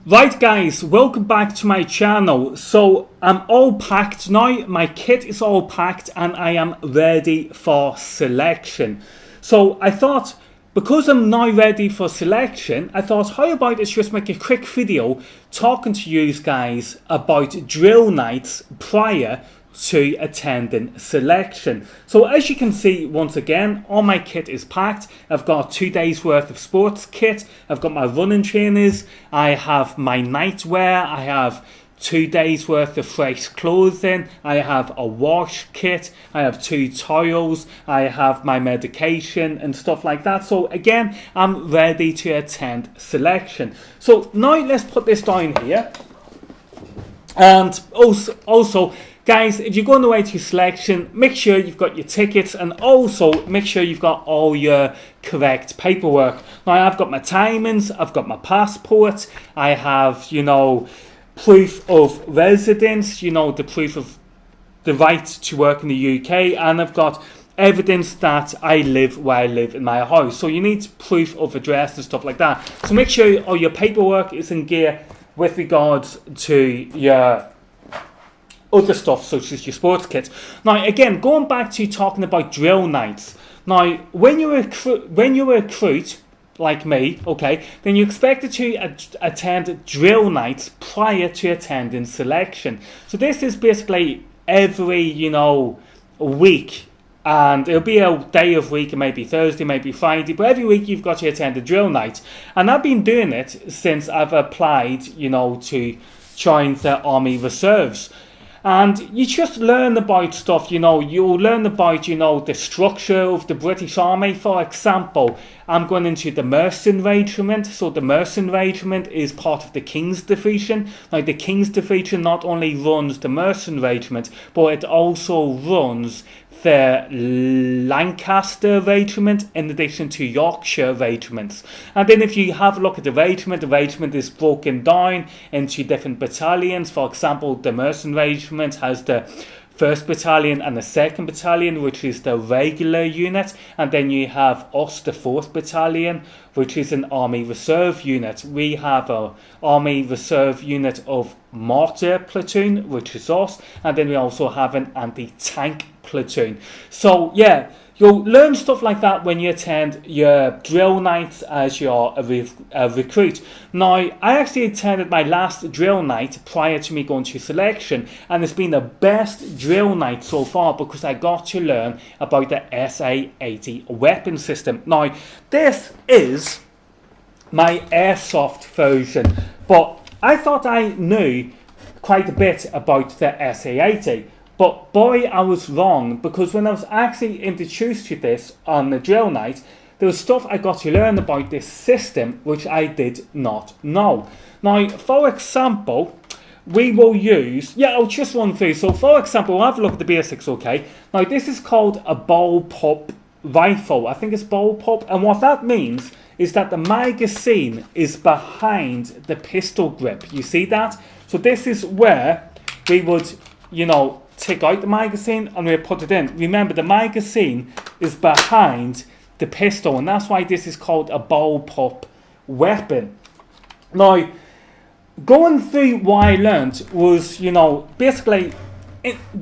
Right guys, welcome back to my channel. So I'm all packed now, my kit is all packed and I am ready for selection. So I thought, because I'm now ready for selection, I thought how about let's just make a quick video talking to you guys about drill nights prior to attending selection. So as you can see, once again, all my kit is packed. I've got 2 days worth of sports kit, I've got my running trainers, I have my nightwear, I have 2 days worth of fresh clothing, I have a wash kit, I have 2 towels, I have my medication and stuff like that. So again, I'm ready to attend selection. So now let's put this down here. And also guys, if you're going away to selection, make sure you've got your tickets and also make sure you've got all your correct paperwork. Now I've got my timings, I've got my passport, I have, proof of residence, the proof of the right to work in the UK, and I've got evidence that I live where I live in my house. So you need proof of address and stuff like that. So make sure all your paperwork is in gear with regards to your other stuff such as your sports kit. Now again, going back to talking about drill nights. Now when you're a recruit like me, okay, then you're expected to attend drill nights prior to attending selection. So this is basically every week, and it'll be a day of week, it may be Thursday, maybe Friday, but every week you've got to attend a drill night. And I've been doing it since I've applied to join the Army Reserves. And you just learn about stuff, you'll learn about, the structure of the British Army. For example, I'm going into the Mercenary Regiment. So the Mercenary Regiment is part of the King's Division. Now the King's Division not only runs the Mercenary Regiment, but it also runs the Lancaster Regiment in addition to Yorkshire regiments. And then if you have a look at the regiment is broken down into different battalions. For example, the Mercenary Regiment has the 1st Battalion and the 2nd Battalion, which is the regular unit, and then you have us, the 4th Battalion, which is an Army Reserve unit. We have an Army Reserve unit of Mortar Platoon, which is us, and then we also have an anti-tank platoon. So yeah, you'll learn stuff like that when you attend your drill nights as you're a recruit. Now, I actually attended my last drill night prior to me going to selection, and it's been the best drill night so far because I got to learn about the SA-80 weapon system. Now, this is my airsoft version, but I thought I knew quite a bit about the SA-80. But boy, I was wrong, because when I was actually introduced to this on the drill night, there was stuff I got to learn about this system which I did not know. Now, for example, we will use, I'll just run through. So for example, we'll have a look at the basics, okay? Now this is called a bullpup rifle. I think it's bullpup, and what that means is that the magazine is behind the pistol grip. You see that? So this is where we would, take out the magazine and we put it in. Remember, the magazine is behind the pistol, and that's why this is called a bullpup weapon. Now, going through what I learned was, basically,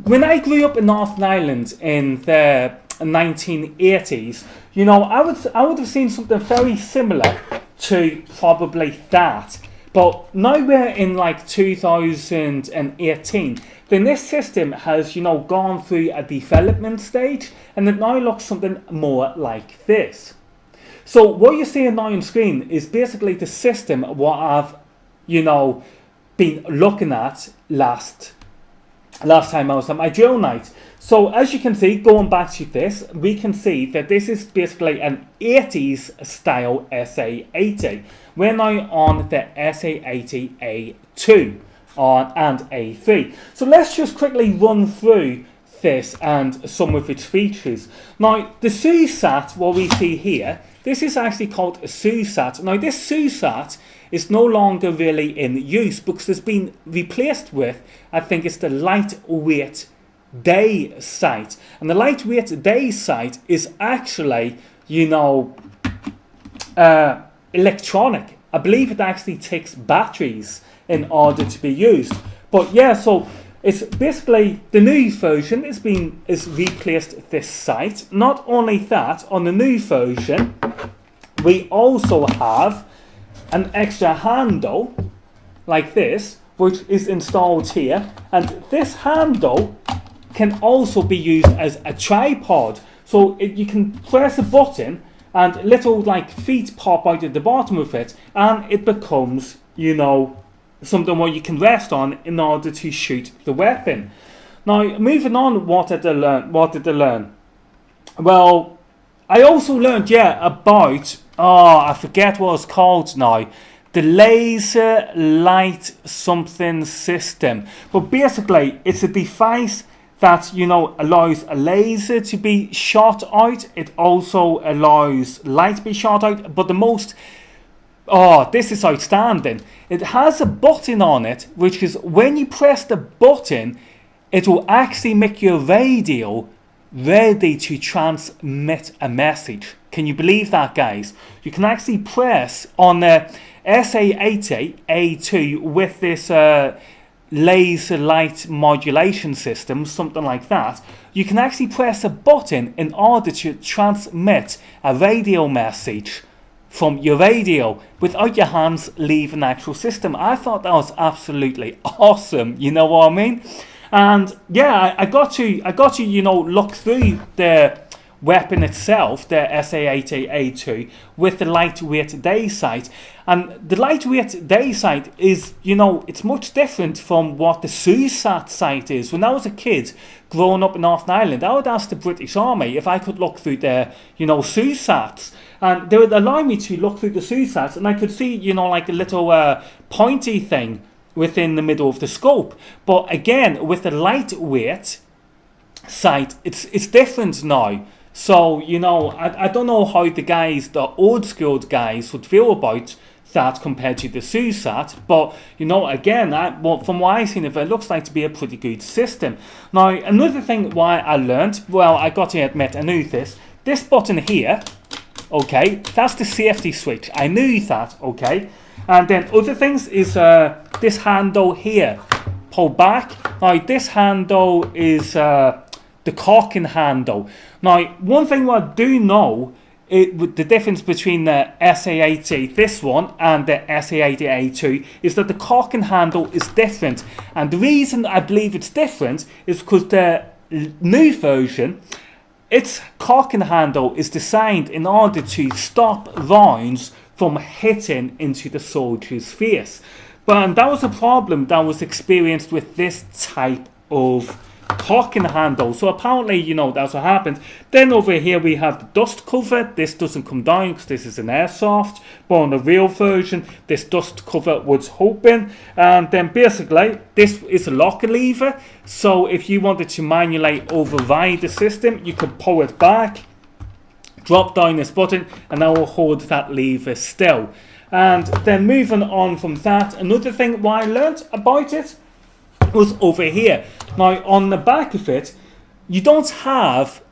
when I grew up in Northern Ireland in the 1980s, I would have seen something very similar to probably that. But now we're in like 2018, then this system has, gone through a development stage, and it now looks something more like this. So what you're seeing now on screen is basically the system what I've, been looking at last time I was at my drill night. So as you can see, going back to this, we can see that this is basically an 80s style SA-80. We're now on the SA-80A2 and A3. So let's just quickly run through this and some of its features. Now, the SUSAT, what we see here, this is actually called a SUSAT. Now, this SUSAT is no longer really in use because it's been replaced with, I think it's the lightweight day sight. And the lightweight day sight is actually, electronic. I believe it actually takes batteries in order to be used. But yeah, so it's basically the new version is replaced this sight. Not only that, on the new version, we also have an extra handle like this, which is installed here, and this handle can also be used as a tripod. So you can press a button and little like feet pop out at the bottom of it, and it becomes, you know, something where you can rest on in order to shoot the weapon. Now, moving on, what did I learn? Well, I also learned, about, I forget what it's called now, the laser light something system. But basically, it's a device that, you know, allows a laser to be shot out. It also allows light to be shot out. But the most, this is outstanding. It has a button on it, which is when you press the button, it will actually make your radio ready to transmit a message. Can you believe that, guys? You can actually press on the SA80A2 with this laser light modulation system, something like that. You can actually press a button in order to transmit a radio message from your radio without your hands leaving the actual system. I thought that was absolutely awesome, you know what I mean? And yeah, I got to you know, look through the weapon itself, the SA80A2, with the lightweight day sight. And the lightweight day sight is, you know, it's much different from what the SUSAT sight is. When I was a kid growing up in Northern Ireland, I would ask the British Army if I could look through their, you know, SUSATs. And they would allow me to look through the SUSATs, and I could see, you know, like a little pointy thing within the middle of the scope. But again, with the lightweight sight, it's different now. So, you know, I don't know how the old school guys would feel about that compared to the SUSAT, but, you know, again, from what I've seen, it looks like to be a pretty good system. Now, another thing why I learned, well, I got to admit, I knew this button here, okay, that's the safety switch. I knew that, okay. And then other things is this handle here, pull back. Now, this handle is the cocking handle. Now, one thing I do know, the difference between the SA80, this one, and the SA80A2 is that the cocking handle is different. And the reason I believe it's different is because the new version, its cocking handle is designed in order to stop rounds from hitting into the soldier's face. But that was a problem that was experienced with this type of cocking handle. So apparently, you know, that's what happened. Then over here we have the dust cover. This doesn't come down because this is an airsoft, but on the real version this dust cover was open. And then basically this is a locker lever, so if you wanted to manually override the system, you could pull it back, drop down this button, and that will hold that lever still. And then moving on from that, another thing what I learned about it was over here. Now, on the back of it, you don't have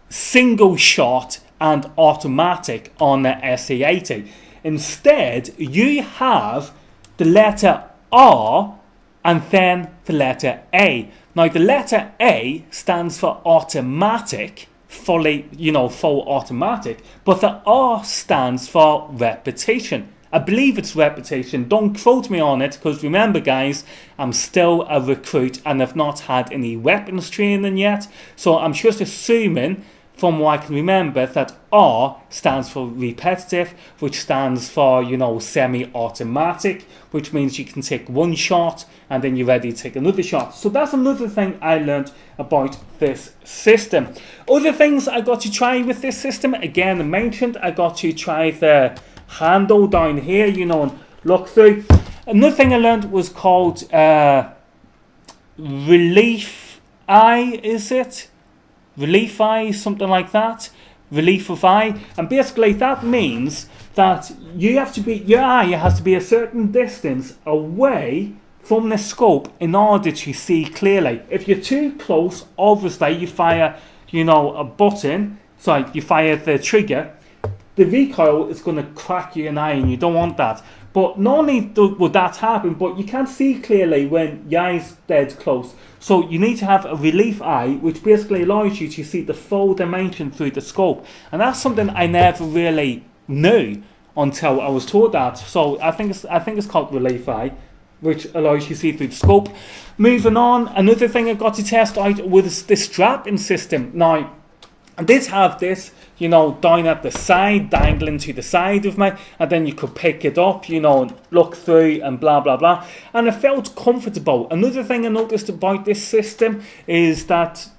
single shot and automatic on the SA80. Instead, you have the letter R and then the letter A. Now, the letter A stands for automatic, fully, you know, full automatic, but the R stands for repetition. I believe it's repetition. Don't quote me on it, because remember, guys, I'm still a recruit and I've not had any weapons training yet. So I'm just assuming, from what I can remember, that R stands for repetitive, which stands for, you know, semi-automatic, which means you can take one shot and then you're ready to take another shot. So that's another thing I learned about this system. Other things I got to try with this system, again, I mentioned, I got to try the handle down here, you know, and look through. Another thing I learned was called relief eye, is it? Relief eye, something like that. Relief of eye. And basically that means that you have to be, your eye has to be a certain distance away from the scope in order to see clearly. If you're too close, obviously you fire, you know, a button, so you fire the trigger, the recoil is going to crack you an eye, and you don't want that. But not only would that happen, but you can't see clearly when your eye's dead close. So you need to have a relief eye, which basically allows you to see the full dimension through the scope. And that's something I never really knew until I was taught that. So I think it's called relief eye, which allows you to see through the scope. Moving on, another thing I got to test out was the strapping system. Now, I did have this, down at the side, dangling to the side of me, and then you could pick it up, and look through and blah, blah, blah. And it felt comfortable. Another thing I noticed about this system is that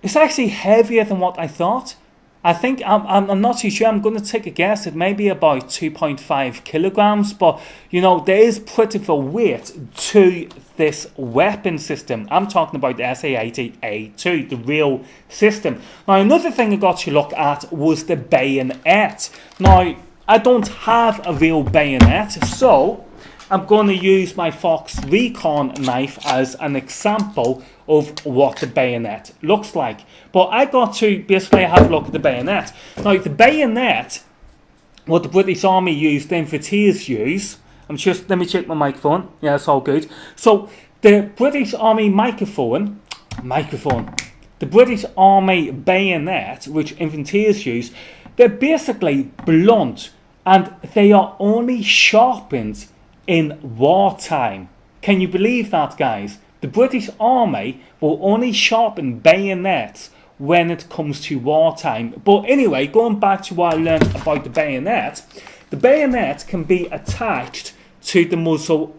it's actually heavier than what I thought. I think, I'm not too sure, I'm going to take a guess, it may be about 2.5 kilograms, but, there is pretty full weight to this weapon system. I'm talking about the SA-80A2, the real system. Now, another thing I got to look at was the bayonet. Now, I don't have a real bayonet, so I'm going to use my Fox Recon knife as an example of what the bayonet looks like. But I got to basically have a look at the bayonet. Now, the bayonet, what the British Army used, the Infantryman use, let me check my microphone. Yeah, it's all good. So, the British Army the British Army bayonet, which Infantryman use, they're basically blunt, and they are only sharpened in wartime. Can you believe that, guys? The British Army will only sharpen bayonets when it comes to wartime. But anyway, going back to what I learned about the bayonet can be attached to the muzzle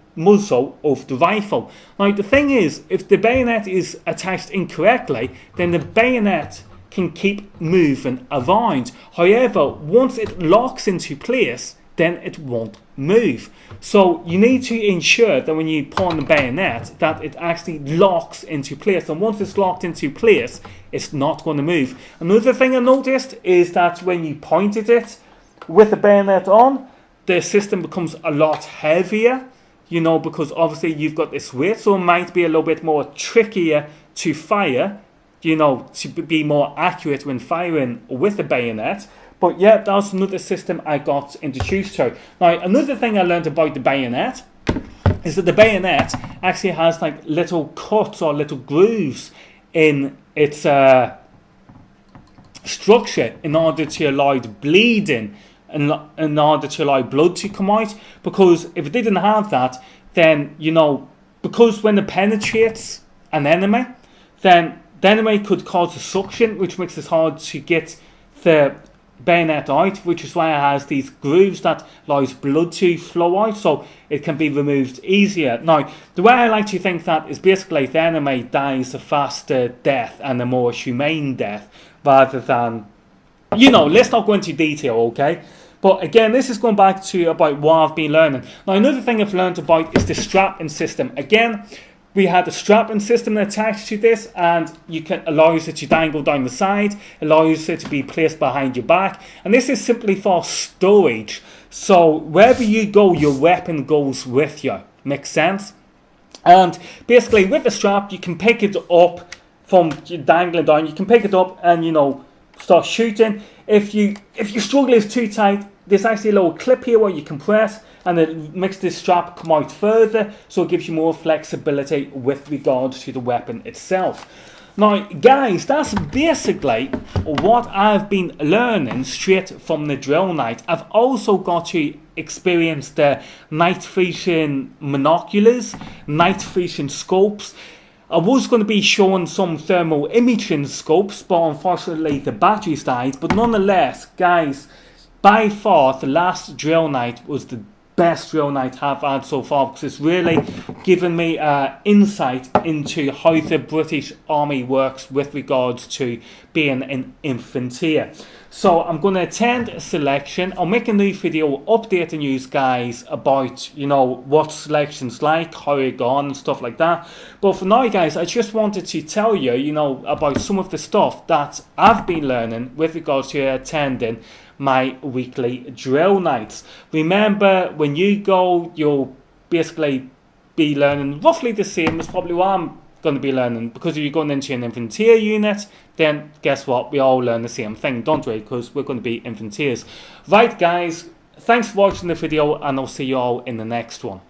of the rifle. Now, the thing is, if the bayonet is attached incorrectly, then the bayonet can keep moving around. However, once it locks into place, then it won't move. So you need to ensure that when you pull on the bayonet, that it actually locks into place. And once it's locked into place, it's not going to move. Another thing I noticed is that when you pointed it with the bayonet on, the system becomes a lot heavier, because obviously you've got this weight, so it might be a little bit more trickier to fire, to be more accurate when firing with the bayonet. But yeah, that was another system I got introduced to. Now, another thing I learned about the bayonet is that the bayonet actually has like little cuts or little grooves in its structure in order to allow the bleeding, in order to allow blood to come out. Because if it didn't have that, then, because when it penetrates an enemy, then the enemy could cause a suction, which makes it hard to get the bayonet out, which is why it has these grooves that allows blood to flow out, so it can be removed easier. Now, the way I like to think that is basically the enemy dies a faster death and a more humane death, rather than, let's not go into detail, okay? But again, this is going back to about what I've been learning. Now, another thing I've learned about is the strapping system. Again, we had a strapping system attached to this, and allows it to dangle down the side, allows it to be placed behind your back, and this is simply for storage. So wherever you go, your weapon goes with you. Makes sense? And basically, with the strap, you can pick it up from dangling down. You can pick it up and start shooting. If your struggle is too tight, there's actually a little clip here where you can press, and it makes this strap come out further, so it gives you more flexibility with regards to the weapon itself. Now, guys, that's basically what I've been learning straight from the drill night. I've also got to experience the night vision monoculars, night vision scopes. I was going to be showing some thermal imaging scopes, but unfortunately the batteries died. But nonetheless, guys, by far the last drill night was the best drill night I've had so far, because it's really given me insight into how the British Army works with regards to being an infantry. So I'm going to attend a selection. I'll make a new video updating you guys about, what selection's like, how it gone and stuff like that. But for now, guys, I just wanted to tell you, about some of the stuff that I've been learning with regards to attending my weekly drill nights. Remember, when you go, you'll basically be learning roughly the same as probably what I'm going to be learning, because if you're going into an infantry unit, then guess what? We all learn the same thing, don't we? Because we're going to be infanteers. Right, guys, thanks for watching the video, and I'll see you all in the next one.